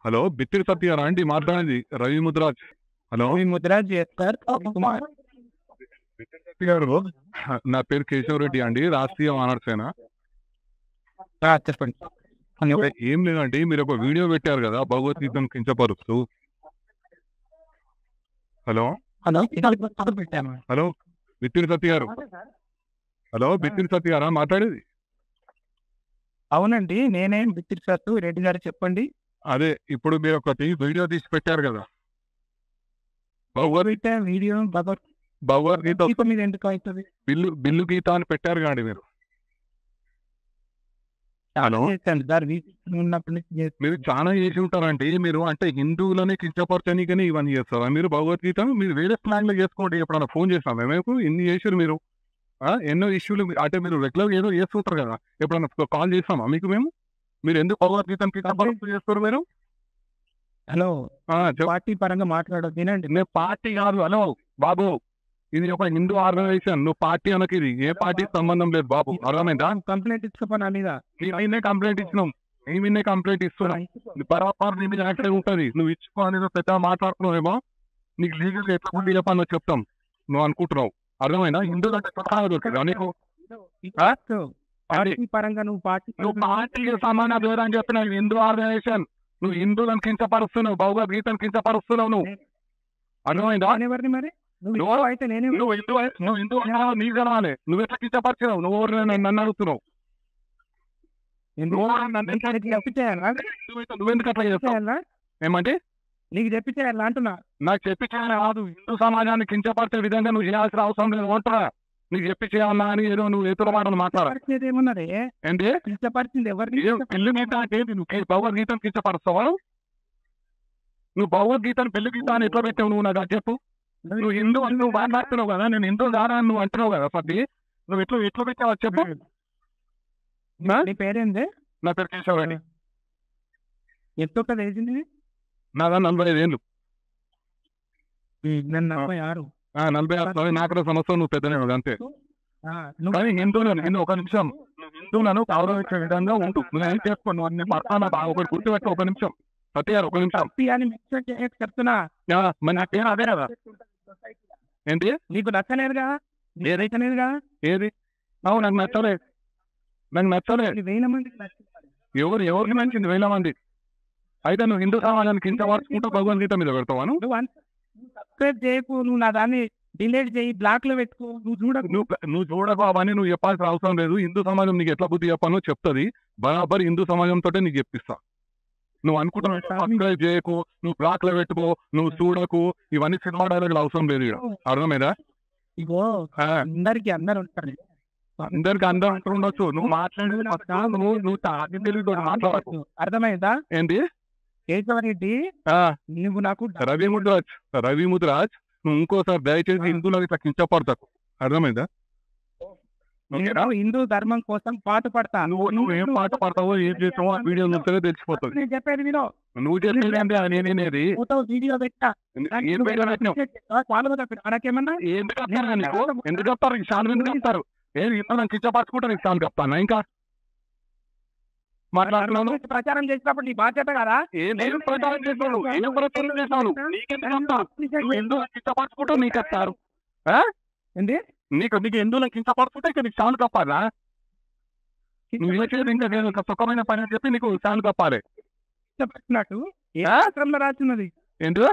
Hello బిత్తిరి సత్యారా అండి మాట్లాడేది Ravi Mudiraj. Hello Mudiraj sir Kumar బిత్తిరి సత్య గారు, నా పేరు కేశవరెడ్డి అండి, రాష్ట్రీయ ఆనర్ సేన. చెప్పండి. ఏం లేదండి, మీరు ఒక వీడియో పెట్టారు కదా భగవద్గీతను కించపరుస్తూ. హలో హలో పెట్టాను. హలో బిత్తిరి సత్య గారు, హలో బిత్తిరి సత్య గారా మాట్లాడేది? అవునండి, నేనేం బిత్తిరి సత్తు రెడ్డి గారు, చెప్పండి. అదే ఇప్పుడు మీరు ఒకటి వీడియో తీసి పెట్టారు కదా భగవద్గీత వీడియో భగవద్గీత మీద ఎందుకు అవుతుంది? బిల్లు గీత అని పెట్టారు కాండి మీరు. హలో ఉన్నప్పటి నుంచి మీరు చాలా చేసి ఉంటారండి. మీరు అంటే హిందువులని కించపరచనీకని ఇవన్నీ చేస్తారా మీరు? భగవద్గీత మీరు వేరే స్లాంగ్ లో చేసుకోండి. ఎప్పుడన్నా ఫోన్ చేస్తాం మేము ఇన్ని చేసారు మీరు. ఎన్నో ఇష్యూలు అంటే మీరు రెగ్యులర్ ఏదో చేస్తుంటారు కదా, ఎప్పుడన్నా కాల్ చేస్తామా మీకు మేము? మీరు ఎందుకు భగవద్గీతను కించపరుస్తూ చేస్తారు మీరు? హలో పార్టీ పరంగా మాట్లాడదు వినండి. నేను పార్టీ కాదు. హలో బాబు, ఇది ఒక హిందూ ఆర్గనైజేషన్. నువ్వు పార్టీ అనకి, ఇది ఏ పార్టీ సంబంధం లేదు బాబు, అర్థమైందా? కంప్లైంట్ ఇచ్చుకోపని మీద నేనే కంప్లైంట్ ఇచ్చినాం, మేమే కంప్లైంట్ ఇస్తున్నాం. బరాబర్ నీ మీద యాక్టివ్ ఉంటుంది. నువ్వు ఇచ్చుకో అనేది పెద్ద మాట్లాడుతున్నావేమో, నీకు లీగల్ ఎట్లా ఉండి చెప్పాలో చెప్తాం. నువ్వు అనుకుంటున్నావు, అర్థమైనా? హిందువులు అంటే కొత్తగా దొరికిందా నీకు? పార్టీ పరంగా నువ్వు పార్టీకి సమాన పేరు అని చెప్పిన హిందూ ఆర్గనైజేషన్. నువ్వు హిందువులను కించపరుస్తున్నావు, భగవద్గీతను కించపరుస్తున్నావు. నువ్వు అర్థమైందా? ఎవరిని మరి నువ్వు అయితే నువ్వు హిందూ నీకు కలవాలి. నువ్వు ఎట్లా కించపరిచినావు? నువ్వు నన్ను అడుగుతున్నావు. నువ్వెందుకు అట్లా చేస్తావు? ఏమంటే నీకు చెప్పి చేయాలి అంటున్నా. నాకు చెప్పి చేయాలి కాదు, హిందూ సమాజాన్ని కించపరిచే విధంగా నువ్వు చేయాల్సిన అవసరం లేదు. అంటున్నా నీకు చెప్పి చేయాలన్నా అని ఏదో నువ్వు ఎదురు మాటలు మాట్లాడేది ఏమన్నది ఏంటి? కించపరిచింది ఎవరిని? పెళ్లి గీత అంటే నువ్వు భగవద్గీతను కించపరుస్తావా? నువ్వు భగవద్గీతను పెళ్లి గీత అని ఎట్లా పెట్టావు? నువ్వు నాకు చెప్పు. నువ్వు హిందూ అని నువ్వు మాట్లాడుతున్నావు కదా, నేను హిందూ దారా అని నువ్వు అంటున్నావు కదా. పది నువ్వు ఎట్లా పెట్టావు చెప్పు. నీ పేరేంది? నా పేరు కేశవరెడ్డి. ఎంత వేసింది? నాదా 45 ఏళ్ళు. 46. 46. నాకు సంవత్సరం నువ్వు పెద్దనే అంతే. కానీ హిందువులను ఒక నిమిషం, హిందువులను గౌరవించే విధంగా ఉంటూ నువ్వేం చేసుకో. నువ్వు అన్ని పడతాను ఒకటి గుర్తుపెట్టి. ఒక నిమిషం సత్య గారు, ఒక నిమిషం చెప్తున్నా. మరి నా పేరు అదే కదా. ఏంటి నీకు నచ్చలేదుగా? ఏదైతేనేదిగా. ఏది? నాకు నచ్చలేదు. నాకు నచ్చలేదు. 1000 మందికి ఎవరికి నచ్చింది? 1000 మంది అయితే నువ్వు హిందూ సమాజానికి కించపరుచుకుంటూ భగవద్గీత మీద పెడతావా? నువ్వు సబ్స్క్రైబ్ చేయకు, నువ్వు నా దాన్ని డిలీట్ చేయి, బ్లాక్ లో పెట్టుకో. నువ్వు చూడకు అవన్నీ నువ్వు చెప్పాల్సిన అవసరం లేదు. హిందూ సమాజం నీకు ఎట్లా బుద్ధి చెప్పానో చెప్తుంది. బరాబర్ హిందూ సమాజంతో నీకు చెప్పిస్తా. నువ్వు అనుకుంటున్నావు సబ్స్క్రైబ్ చేయకు, నువ్వు బ్లాక్ లో పెట్టుకో, నువ్వు చూడకు, ఇవన్నీ సినిమా డైలాగులు అవసరం లేదు. అర్థమైందా? ఇగో అందరికి అందరు ఉంటారు, అందరికి అందరూ అంటూ ఉండొచ్చు. నువ్వు మాట్లాడేది నువ్వు మాట్లాడచ్చు. అర్థమైందా? ఏంటి కేశవరెడ్డి, నువ్వు నాకు రవి ముద్రాజ్ నువ్వు ఇంకోసారి దయచేసి హిందువులకు ఇట్లా కించపడతావు. అర్థమైందా? హిందూ ధర్మం కోసం పాట పడతా. నువ్వు ఏం పాట పడతావో ఏం చేస్తావో ఆ వీడియో నుంచే తెలిసిపోతుంది. నేను చెప్పేది వినో. నువ్వు చెప్పేది అంటే నేనేది వీడియో పెట్టా. నాకేమన్నా ఎందుకు చెప్తారు? ఈ సార్ ఎందుకు చెప్తారు? ఏది ఇంత కించపరచుకుంటా నీకు సార్ చెప్తాను. ఇంకా మాట్లాడుతున్నాను. ప్రచారం చేసినప్పుడు నీ బాధ్యత కదా. ప్రచారం చేసినావు, ఏం ప్రచారం చేసినావు? ఎందుకు కించపరచుకుంటూ నీకు చెప్తారు? ఏంటి? నీకు ఎందుకు కించపరచుకుంటే ఇక నీకు సార్లు కప్పాలా? నువ్వు చేసేది ఇంకా నేను సుఖమైన పని అని చెప్పి నీకు సార్లు కప్పాలి. చెప్పినట్టు రాస్తున్నది ఏంటి?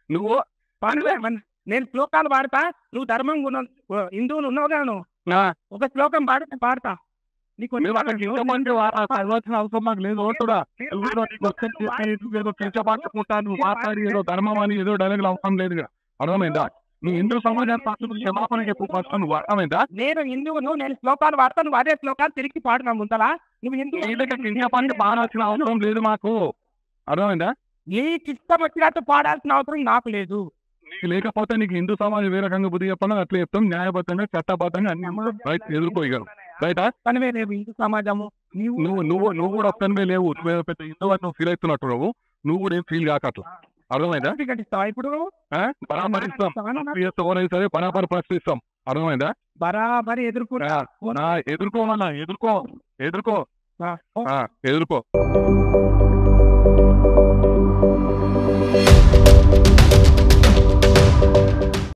నువ్వు నేను శ్లోకాలు పాడతా, నువ్వు ధర్మం హిందువులు ఉన్నావు కదా, ఒక శ్లోకం పాడతా. నీకు అవసరం నాకు లేదు. ఏదో కించపరచుకుంటాను, మాట్లాడి ఏదో ధర్మం అని ఏదో డైలాగులు అవసరం లేదు. అర్థమైందా? నువ్వు హిందూ సమాజాన్ని క్షమాపణ చెప్పు. నువ్వు అర్థమైందా? నేను హిందువును, నేను శ్లోకాలు పాడతా, నువ్వు అదే శ్లోకాలు తిరిగి పాడుతున్నావు ముందలా. నువ్వు హిందూ పాడాల్సిన అవసరం లేదు మాకు. అర్థమైందా? నీకు ఇష్టం వచ్చినట్టు పాడాల్సిన అవసరం నాకు లేదు. నీకు లేకపోతే నీకు హిందూ సమాజం ఏ రకంగా బుద్ధి చెప్పాలో అట్లా చెప్తాం. న్యాయబద్ధంగా చట్టబద్ధంగా అన్ని ఎదుర్కోగలరు. రైట్? పనివే లేవు హిందూ సమాజము. నువ్వు కూడా ఒక్కనివే లేవు. నువ్వు పెద్ద హిందూ అని నువ్వు ఫీల్ అవుతున్నట్టు నువ్వు కూడా ఏం ఫీల్ కాకట్లా. అర్థమైందా? ఇప్పుడు బరాబర్ ఇస్తాం, సరే బరాబర్ ప్రశ్నిస్తాం. అర్థమైందా? బరాబర్ ఎదుర్కోవాలన్నా ఎదుర్కో. ఎదుర్కో.